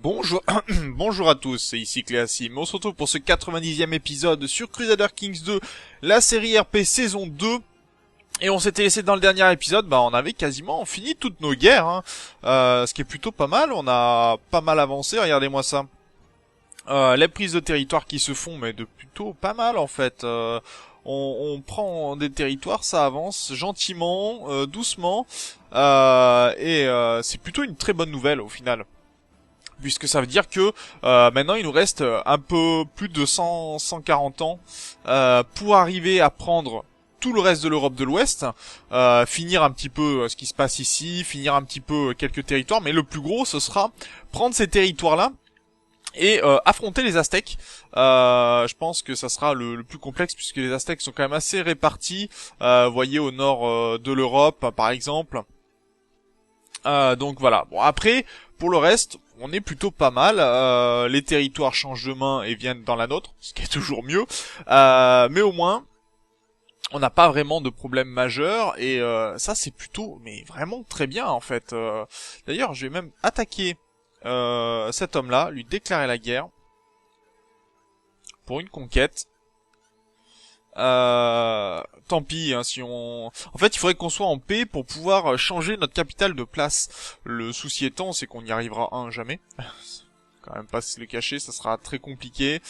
Bonjour, bonjour à tous, c'est ici Cléasim. On se retrouve pour ce 90e épisode sur Crusader Kings 2, la série RP saison 2. Et on s'était laissé dans le dernier épisode, on avait quasiment fini toutes nos guerres, hein. Ce qui est plutôt pas mal, on a pas mal avancé, regardez-moi ça. Les prises de territoire qui se font, mais de plutôt pas mal en fait. On prend des territoires, ça avance gentiment, doucement, c'est plutôt une très bonne nouvelle au final. Puisque ça veut dire que maintenant il nous reste un peu plus de 140 ans pour arriver à prendre tout le reste de l'Europe de l'Ouest, finir un petit peu ce qui se passe ici, finir un petit peu quelques territoires, mais le plus gros ce sera prendre ces territoires-là et affronter les Aztèques. Je pense que ça sera le plus complexe puisque les Aztèques sont quand même assez répartis, vous voyez au nord de l'Europe par exemple. Donc voilà. Bon après, pour le reste, on est plutôt pas mal. Les territoires changent de main et viennent dans la nôtre, ce qui est toujours mieux. Mais au moins, on n'a pas vraiment de problème majeur et ça c'est plutôt, mais vraiment très bien en fait. D'ailleurs, je vais même attaquer cet homme-là, lui déclarer la guerre pour une conquête. Tant pis, hein, si on... En fait, il faudrait qu'on soit en paix pour pouvoir changer notre capitale de place. Le souci étant, c'est qu'on n'y arrivera jamais. Quand même pas se le cacher, ça sera très compliqué.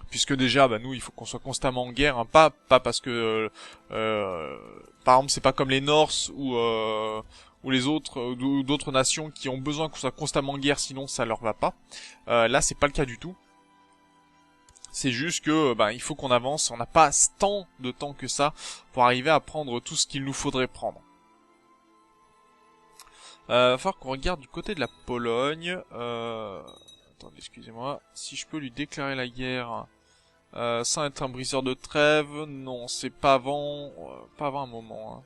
Puisque déjà, nous, il faut qu'on soit constamment en guerre, hein. Pas parce que... par exemple, c'est pas comme les Norse ou les autres, ou d'autres nations qui ont besoin qu'on soit constamment en guerre, sinon ça leur va pas. Là, c'est pas le cas du tout. C'est juste que il faut qu'on avance, on n'a pas tant de temps que ça pour arriver à prendre tout ce qu'il nous faudrait prendre. Va falloir qu'on regarde du côté de la Pologne. Attendez, excusez-moi. Si je peux lui déclarer la guerre sans être un briseur de trêve, non, c'est pas avant un moment. Hein.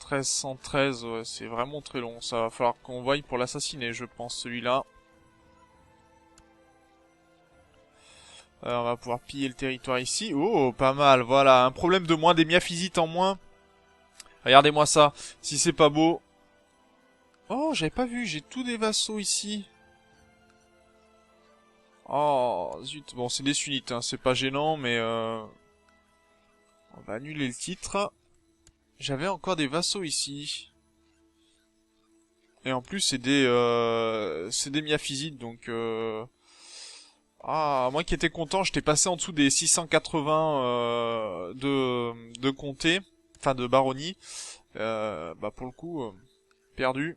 1313, ouais, c'est vraiment très long. Ça va falloir qu'on voie pour l'assassiner, je pense, celui-là. On va pouvoir piller le territoire ici. Oh, pas mal, voilà. Un problème de moins, des miaphysites en moins. Regardez-moi ça. Si c'est pas beau. Oh, j'avais pas vu, j'ai tous des vassaux ici. Oh, zut. Bon, c'est des sunnites, hein. C'est pas gênant, mais on va annuler le titre. J'avais encore des vassaux ici. Et en plus, c'est des miaphysites, donc... Ah, moi qui étais content, j'étais passé en dessous des 680 de comté, enfin de baronnie. Pour le coup, perdu.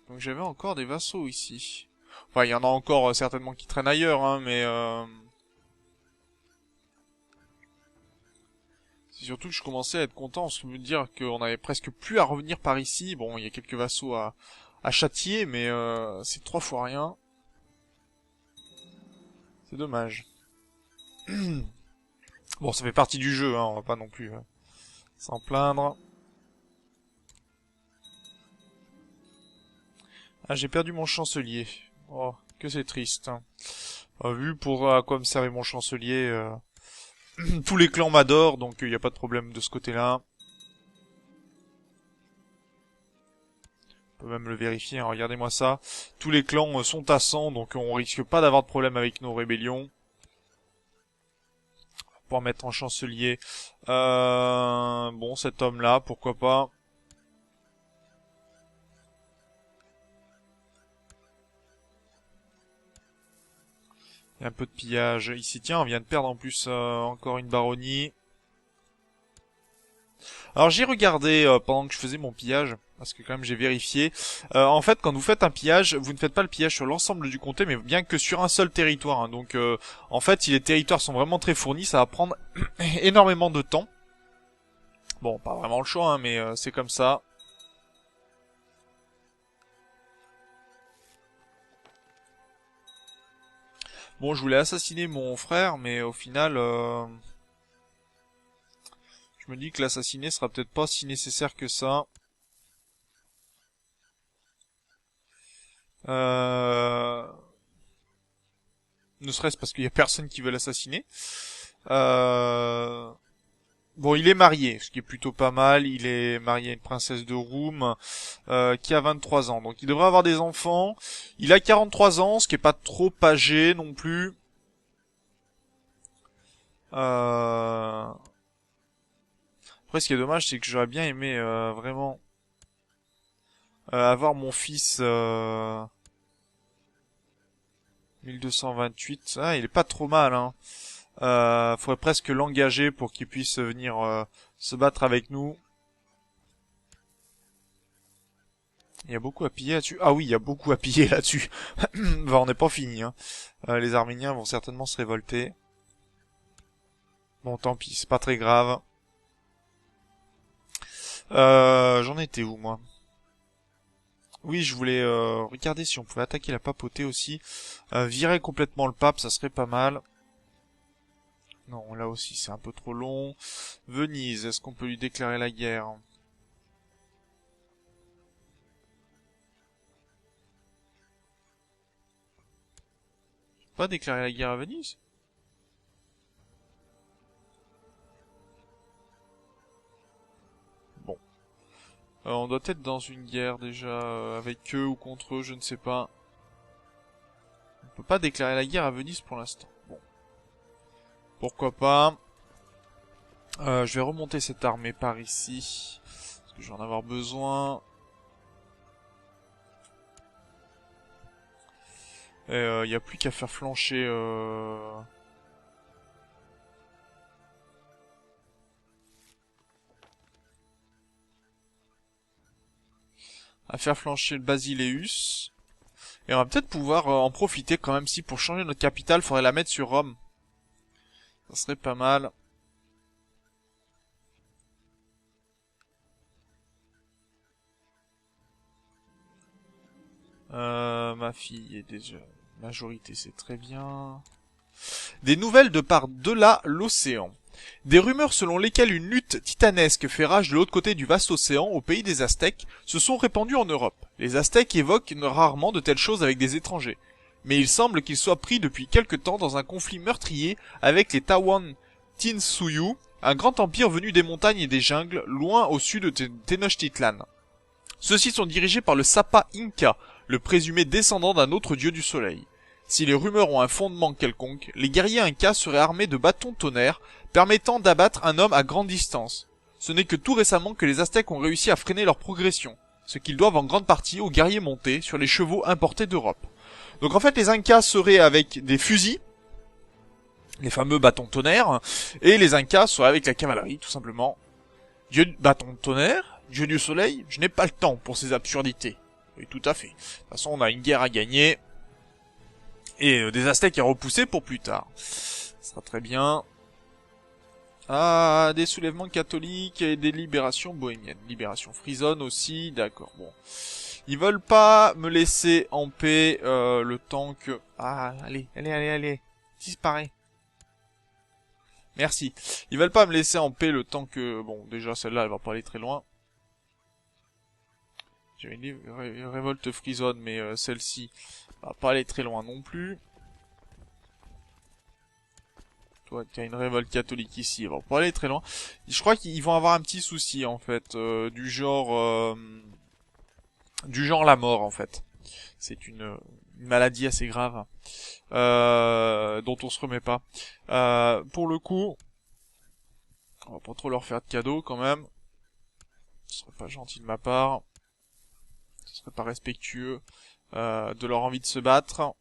Donc j'avais encore des vassaux ici. Enfin, il y en a encore certainement qui traînent ailleurs, hein, mais... C'est surtout que je commençais à être content, parce que me dire qu'on avait presque plus à revenir par ici. Bon, il y a quelques vassaux à châtier, mais c'est 3 fois rien. C'est dommage. Bon, ça fait partie du jeu, hein, on va pas non plus s'en plaindre. Ah, j'ai perdu mon chancelier. Oh, que c'est triste. Hein. Vu pour à quoi me servait mon chancelier, tous les clans m'adorent, donc il n'y a pas de problème de ce côté-là. On peut même le vérifier, hein, regardez-moi ça. Tous les clans sont à 100, donc on risque pas d'avoir de problème avec nos rébellions. Pour mettre en chancelier. Bon, cet homme-là, pourquoi pas. Il y a un peu de pillage ici. Tiens, on vient de perdre en plus encore une baronnie. Alors j'ai regardé pendant que je faisais mon pillage, parce que quand même j'ai vérifié. En fait, quand vous faites un pillage, vous ne faites pas le pillage sur l'ensemble du comté, mais bien que sur un seul territoire. Hein. Donc en fait, si les territoires sont vraiment très fournis, ça va prendre énormément de temps. Bon, pas vraiment le choix, hein, mais c'est comme ça. Bon, je voulais assassiner mon frère, mais au final... je me dis que l'assassiner sera peut-être pas si nécessaire que ça. Ne serait-ce parce qu'il y a personne qui veut l'assassiner. Bon, il est marié, ce qui est plutôt pas mal. Il est marié à une princesse de Roum qui a 23 ans. Donc il devrait avoir des enfants. Il a 43 ans, ce qui est pas trop âgé non plus. Euh... Après, ce qui est dommage, c'est que j'aurais bien aimé vraiment avoir mon fils 1228. Ah, il est pas trop mal, hein. Faudrait presque l'engager pour qu'il puisse venir se battre avec nous. Il y a beaucoup à piller là-dessus. Ah oui, il y a beaucoup à piller là-dessus. Bah, on n'est pas fini, hein. Les Arméniens vont certainement se révolter. Bon, tant pis, c'est pas très grave. J'en étais où, moi? Oui, je voulais regarder si on pouvait attaquer la papauté aussi. Virer complètement le pape, ça serait pas mal. Non, là aussi, c'est un peu trop long. Venise, est-ce qu'on peut lui déclarer la guerre? Pas déclarer la guerre à Venise? Bon. On doit être dans une guerre déjà avec eux ou contre eux, je ne sais pas. On peut pas déclarer la guerre à Venise pour l'instant. Bon. Pourquoi pas. Je vais remonter cette armée par ici. Parce que je vais en avoir besoin. Et il n'y a plus qu'à faire flancher... à faire flancher le Basileus. Et on va peut-être pouvoir en profiter quand même si pour changer notre capitale, faudrait la mettre sur Rome. Ça serait pas mal. Ma fille est déjà majorité, c'est très bien. Des nouvelles de par delà l'océan. Des rumeurs selon lesquelles une lutte titanesque fait rage de l'autre côté du vaste océan, au pays des Aztèques, se sont répandues en Europe. Les Aztèques évoquent rarement de telles choses avec des étrangers. Mais il semble qu'ils soient pris depuis quelque temps dans un conflit meurtrier avec les Tawan Tinsuyu, un grand empire venu des montagnes et des jungles, loin au sud de Tenochtitlan. Ceux-ci sont dirigés par le Sapa Inca, le présumé descendant d'un autre dieu du soleil. Si les rumeurs ont un fondement quelconque, les guerriers incas seraient armés de bâtons tonnerre, permettant d'abattre un homme à grande distance. Ce n'est que tout récemment que les Aztèques ont réussi à freiner leur progression, ce qu'ils doivent en grande partie aux guerriers montés sur les chevaux importés d'Europe. Donc en fait les Incas seraient avec des fusils, les fameux bâtons tonnerre, et les Incas seraient avec la cavalerie tout simplement. Dieu du bâton tonnerre, dieu du soleil, je n'ai pas le temps pour ces absurdités. Oui, tout à fait. De toute façon, on a une guerre à gagner. Et des Aztèques à repousser pour plus tard. Ça sera très bien. Ah, des soulèvements catholiques et des libérations bohémiennes. Libération frisonne aussi, d'accord, bon. Ils veulent pas me laisser en paix le temps que... Ah, allez. Disparaît. Merci. Ils veulent pas me laisser en paix le temps que... Bon, déjà, celle-là, elle va pas aller très loin. J'ai une révolte frisonne, mais celle-ci va pas aller très loin non plus. Toi, tu as une révolte catholique ici, elle va pas aller très loin. Je crois qu'ils vont avoir un petit souci, en fait, du genre la mort, en fait. C'est une maladie assez grave, dont on se remet pas. Pour le coup, on va pas trop leur faire de cadeaux, quand même. Ce serait pas gentil de ma part. Ce serait pas respectueux de leur envie de se battre.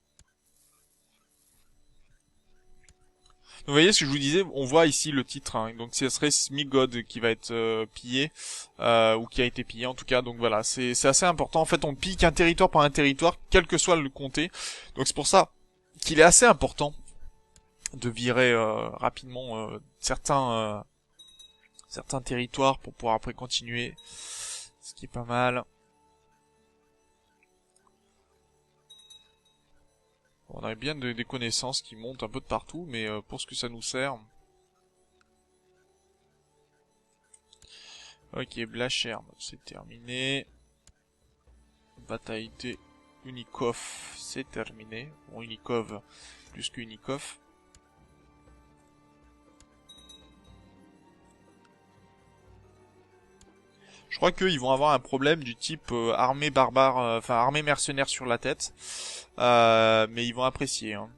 Donc, vous voyez ce que je vous disais, on voit ici le titre, hein. Donc ce serait Smigod qui va être pillé, ou qui a été pillé en tout cas, donc voilà, c'est assez important, en fait on pique un territoire par un territoire, quel que soit le comté, donc c'est pour ça qu'il est assez important de virer rapidement certains territoires pour pouvoir après continuer, ce qui est pas mal. On a bien des connaissances qui montent un peu de partout, mais pour ce que ça nous sert... Ok, Blachern, c'est terminé. Bataille de Unikov, c'est terminé. Bon, Unikov, plus qu'Unikov. Je crois qu'ils vont avoir un problème du type armée barbare, enfin armée mercenaire sur la tête. Mais ils vont apprécier. Hein.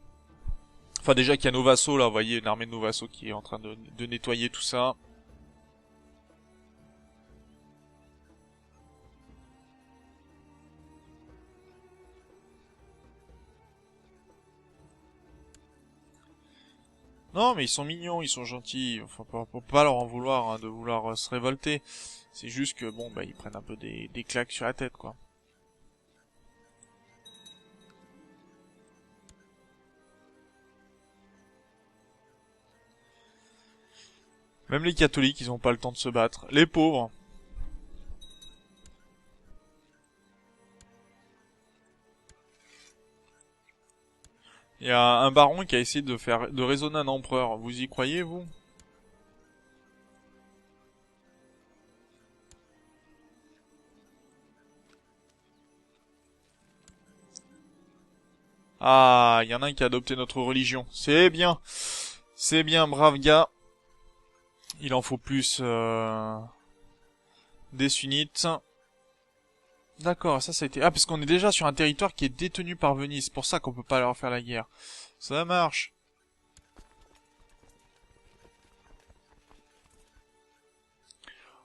Enfin déjà qu'il y a nos vassaux là, vous voyez une armée de nos vassaux qui est en train de nettoyer tout ça. Non mais ils sont mignons, ils sont gentils, enfin faut pas leur en vouloir hein, de vouloir se révolter. C'est juste que bon bah ils prennent un peu des claques sur la tête quoi. Même les catholiques ils ont pas le temps de se battre. Les pauvres. Il y a un baron qui a essayé de raisonner un empereur. Vous y croyez, vous? Ah, il y en a un qui a adopté notre religion. C'est bien. C'est bien, brave gars. Il en faut plus des sunnites. D'accord, ça a été... Ah, parce qu'on est déjà sur un territoire qui est détenu par Venise. C'est pour ça qu'on peut pas leur faire la guerre. Ça marche.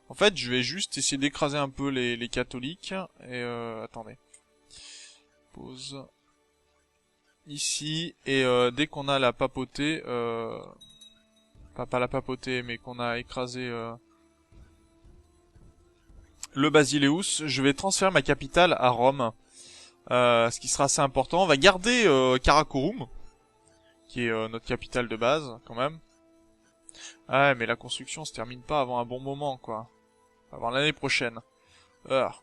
En fait, je vais juste essayer d'écraser un peu les catholiques. Et attendez. Pause. Ici. Et dès qu'on a la papauté... pas la papauté, mais qu'on a écrasé... le Basileus, je vais transférer ma capitale à Rome. Ce qui sera assez important. On va garder Karakorum, qui est notre capitale de base, quand même. Ah, mais la construction se termine pas avant un bon moment, quoi. Avant l'année prochaine. Ah.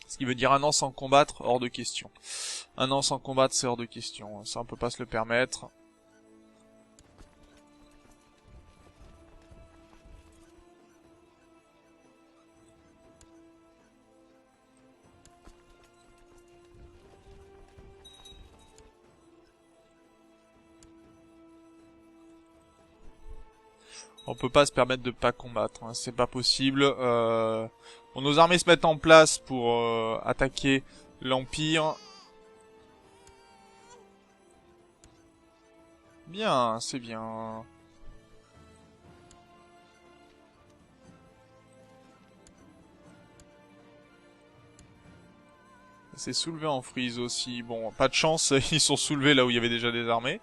Ce qui veut dire un an sans combattre, hors de question. Un an sans combattre, c'est hors de question. Ça, on peut pas se le permettre. On peut pas se permettre de pas combattre, hein. C'est pas possible. Bon, nos armées se mettent en place pour attaquer l'Empire. Bien, c'est bien. C'est soulevé en frise aussi. Bon, pas de chance, ils sont soulevés là où il y avait déjà des armées.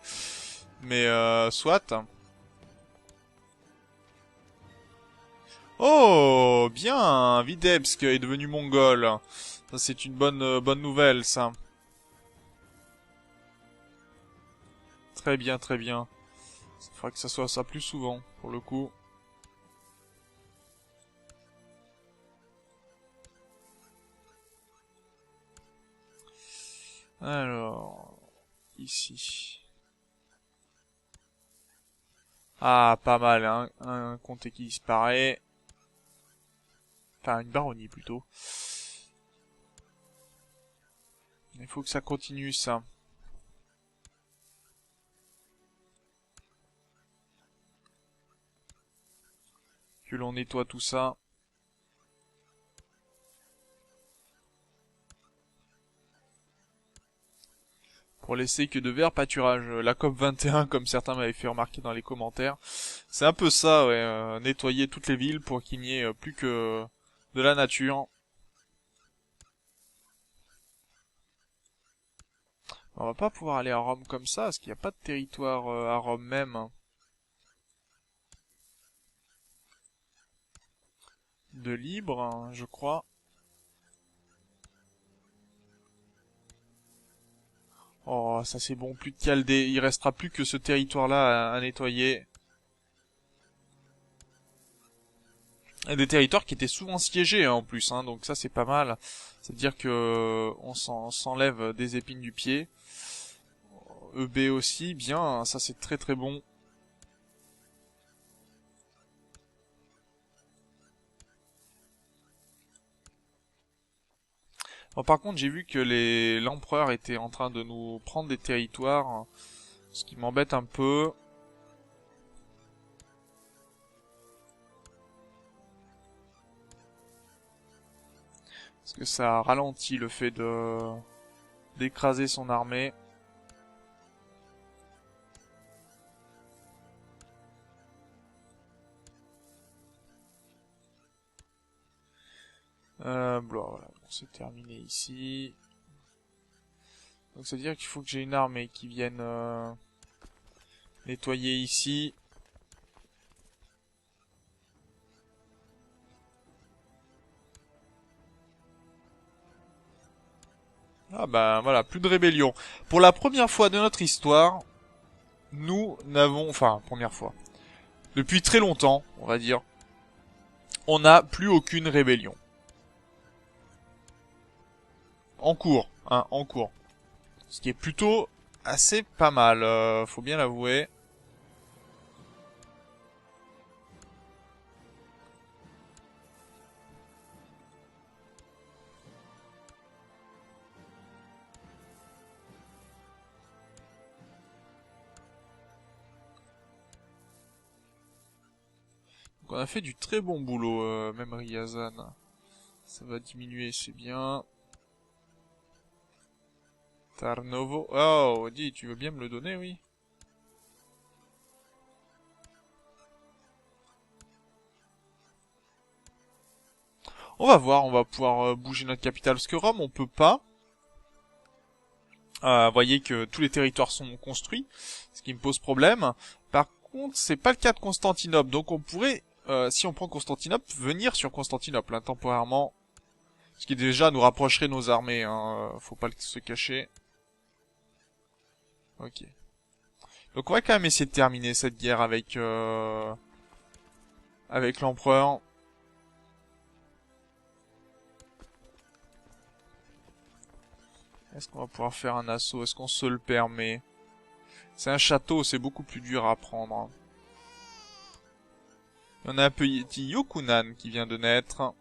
Mais soit. Oh, bien, Vitebsk est devenu mongol. Ça c'est une bonne nouvelle, ça. Très bien, très bien. Il faudra que ça soit ça plus souvent, pour le coup. Alors, ici. Ah, pas mal, hein. Un comté qui disparaît. Enfin, une baronnie plutôt. Il faut que ça continue, ça. Que l'on nettoie tout ça. Pour laisser que de verts pâturages. La COP 21, comme certains m'avaient fait remarquer dans les commentaires. C'est un peu ça, ouais. Nettoyer toutes les villes pour qu'il n'y ait plus que de la nature. On va pas pouvoir aller à Rome comme ça, parce qu'il n'y a pas de territoire à Rome même. Hein. De libre, hein, je crois. Oh, ça c'est bon, plus de Chaldée. Il restera plus que ce territoire-là à nettoyer. Et des territoires qui étaient souvent siégés hein, en plus, hein, donc ça c'est pas mal. C'est-à-dire que on s'enlève des épines du pied. EB aussi, bien, ça c'est très très bon. Bon, par contre, j'ai vu que l'empereur était en train de nous prendre des territoires, ce qui m'embête un peu. Parce que ça ralentit le fait de d'écraser son armée. Voilà, c'est terminé ici. Donc ça veut dire qu'il faut que j'ai une armée qui vienne nettoyer ici. Ah bah voilà, plus de rébellion. Pour la première fois de notre histoire, nous n'avons... Enfin, première fois. Depuis très longtemps, on va dire, on n'a plus aucune rébellion. En cours, hein, en cours. Ce qui est plutôt assez pas mal, faut bien l'avouer. Donc on a fait du très bon boulot, même Ryazan. Ça va diminuer, c'est bien. Tarnovo. Oh, dis, tu veux bien me le donner, oui? On va voir, on va pouvoir bouger notre capitale. Parce que Rome, on peut pas. Voyez que tous les territoires sont construits, ce qui me pose problème. Par contre, c'est pas le cas de Constantinople. Donc on pourrait, si on prend Constantinople, venir sur Constantinople, hein, temporairement. Ce qui déjà nous rapprocherait nos armées, hein, faut pas se cacher. Ok. Donc on va quand même essayer de terminer cette guerre avec l'empereur. Est-ce qu'on va pouvoir faire un assaut? Est-ce qu'on se le permet? C'est un château, c'est beaucoup plus dur à prendre. Il y en a un petit Yokunan qui vient de naître.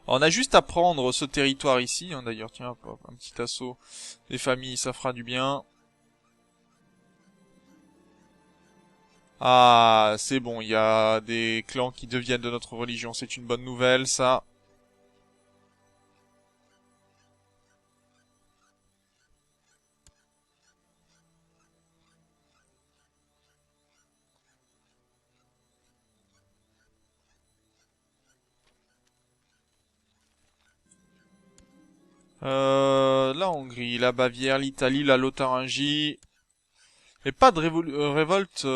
Alors, on a juste à prendre ce territoire ici, hein, d'ailleurs, tiens, hop, un petit assaut des familles, ça fera du bien. Ah, c'est bon, il y a des clans qui deviennent de notre religion, c'est une bonne nouvelle, ça. La Hongrie, la Bavière, l'Italie, la Lotharingie. Mais pas de révolte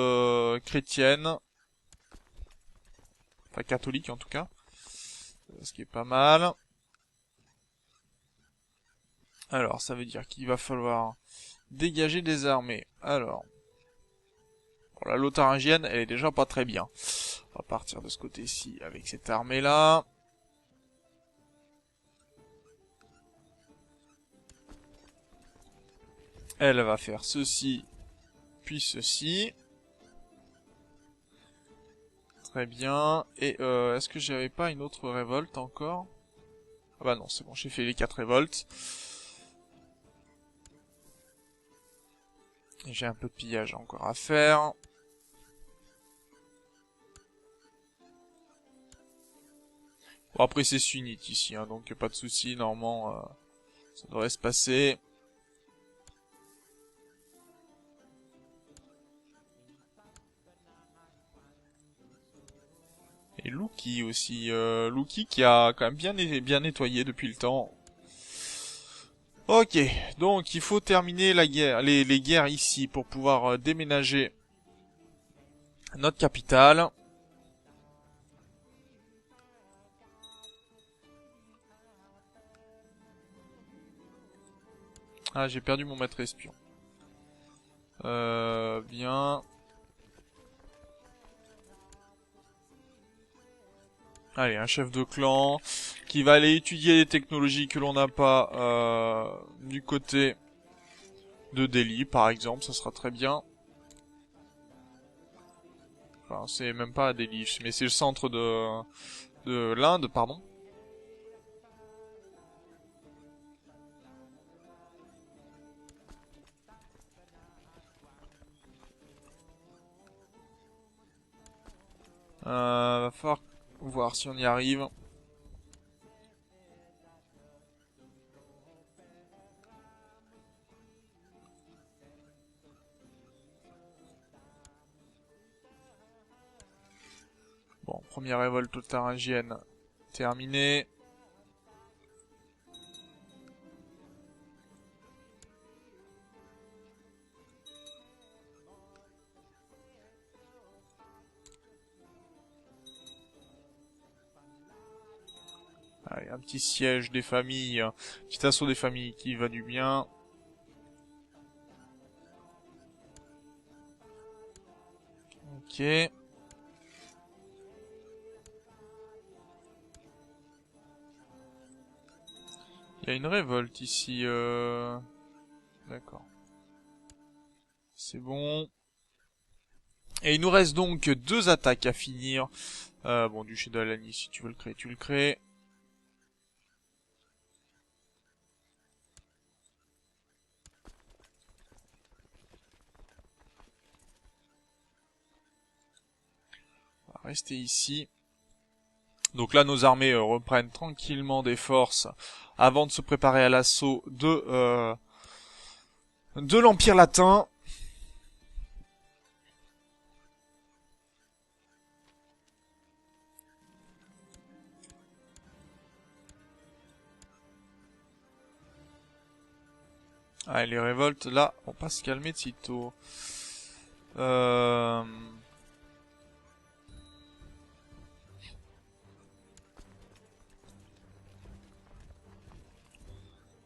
chrétienne. Enfin, catholique en tout cas. Ce qui est pas mal. Alors, ça veut dire qu'il va falloir dégager des armées. Alors, pour la Lotharingienne, elle est déjà pas très bien. On va partir de ce côté-ci avec cette armée-là. Elle va faire ceci, puis ceci. Très bien. Et est-ce que j'avais pas une autre révolte encore? Ah bah non, c'est bon, j'ai fait les 4 révoltes. J'ai un peu de pillage encore à faire. Bon, après c'est sunnite ici, hein, donc pas de souci, normalement ça devrait se passer. Et Luki aussi, Luki qui a quand même bien nettoyé depuis le temps. Ok, donc il faut terminer la guerre, les guerres ici pour pouvoir déménager notre capitale. Ah, j'ai perdu mon maître espion. Bien. Allez, un chef de clan qui va aller étudier les technologies que l'on n'a pas du côté de Delhi, par exemple, ça sera très bien. Enfin, c'est même pas à Delhi, mais c'est le centre de l'Inde, pardon. Va falloir voir si on y arrive. Bon, première révolte otaringienne terminée. Allez, un petit siège des familles, un petit assaut des familles qui va du bien. Ok. Il y a une révolte ici. D'accord. C'est bon. Et il nous reste donc 2 attaques à finir. Bon, duché d'Alani, si tu veux le créer, tu le crées. On va rester ici. Donc là, nos armées reprennent tranquillement des forces avant de se préparer à l'assaut de l'Empire latin. Ah, les révoltes, là, vont pas se calmer de sitôt.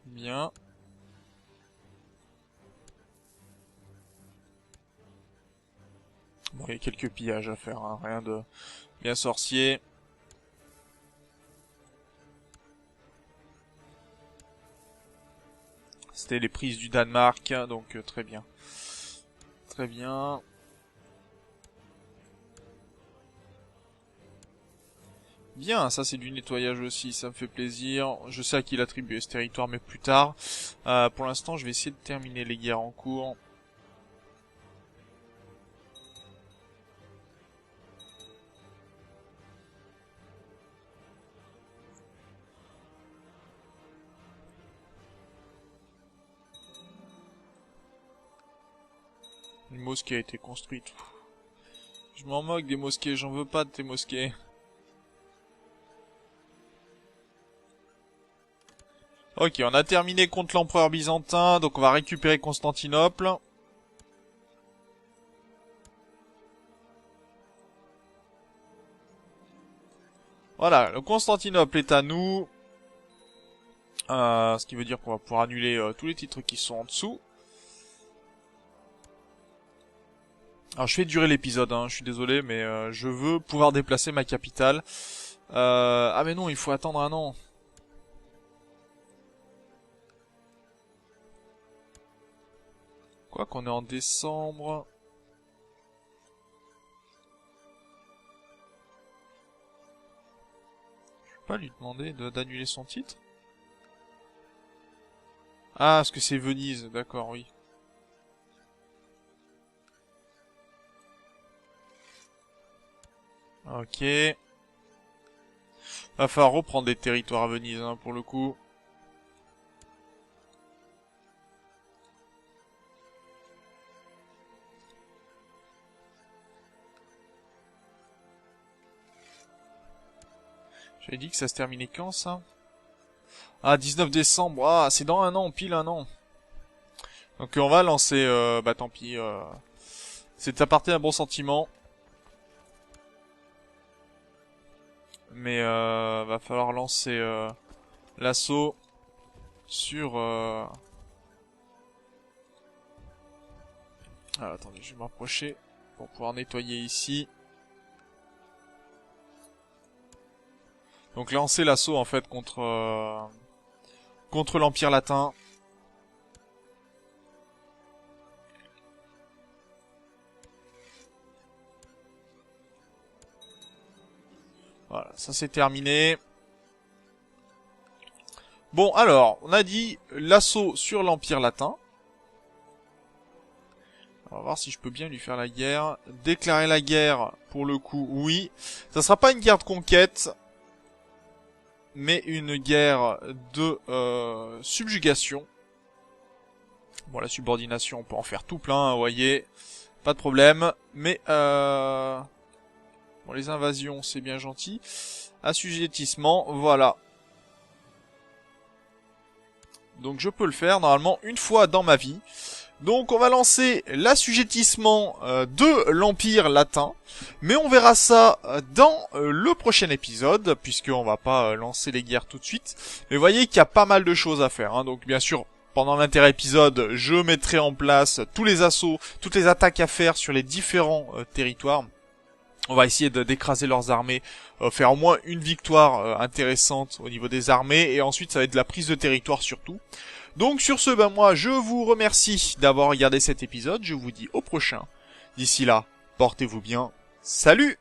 Bien. Bon, il y a quelques pillages à faire, hein, rien de bien sorcier. C'était les prises du Danemark, donc très bien. Très bien. Bien, ça c'est du nettoyage aussi, ça me fait plaisir. Je sais à qui l'attribuer ce territoire, mais plus tard. Pour l'instant, je vais essayer de terminer les guerres en cours. Une mosquée a été construite. Je m'en moque des mosquées, j'en veux pas de tes mosquées. Ok, on a terminé contre l'empereur byzantin, donc on va récupérer Constantinople. Voilà, le Constantinople est à nous. Ce qui veut dire qu'on va pouvoir annuler tous les titres qui sont en dessous. Alors je fais durer l'épisode, hein, je suis désolé, mais je veux pouvoir déplacer ma capitale. Ah mais non, il faut attendre un an. Quoi qu'on est en décembre. Je peux pas lui demander d'annuler son titre. Ah, parce que c'est Venise, d'accord, oui. Ok. Va falloir reprendre des territoires à Venise, hein, pour le coup. J'avais dit que ça se terminait quand, ça? Ah, 19 décembre, ah, c'est dans un an, pile un an. Donc on va lancer, bah tant pis, c'est à partir d'un bon sentiment. Mais va falloir lancer l'assaut sur... Ah, attendez, je vais m'approcher pour pouvoir nettoyer ici. Donc lancer l'assaut en fait contre l'Empire latin. Voilà, ça c'est terminé. Bon, alors, on a dit l'assaut sur l'Empire latin. On va voir si je peux bien lui faire la guerre. Déclarer la guerre, pour le coup, oui. Ça sera pas une guerre de conquête, mais une guerre de subjugation. Bon, la subordination, on peut en faire tout plein, vous voyez. Pas de problème. Mais, bon, les invasions, c'est bien gentil. Assujettissement, voilà. Donc je peux le faire, normalement, une fois dans ma vie. Donc on va lancer l'assujettissement de l'Empire latin, mais on verra ça dans le prochain épisode, puisqu'on va pas lancer les guerres tout de suite. Mais vous voyez qu'il y a pas mal de choses à faire, hein. Donc bien sûr, pendant l'inter-épisode, je mettrai en place tous les assauts, toutes les attaques à faire sur les différents territoires. On va essayer d'écraser leurs armées, faire au moins une victoire intéressante au niveau des armées, et ensuite ça va être de la prise de territoire surtout. Donc sur ce, moi je vous remercie d'avoir regardé cet épisode, je vous dis au prochain. D'ici là, portez-vous bien, salut!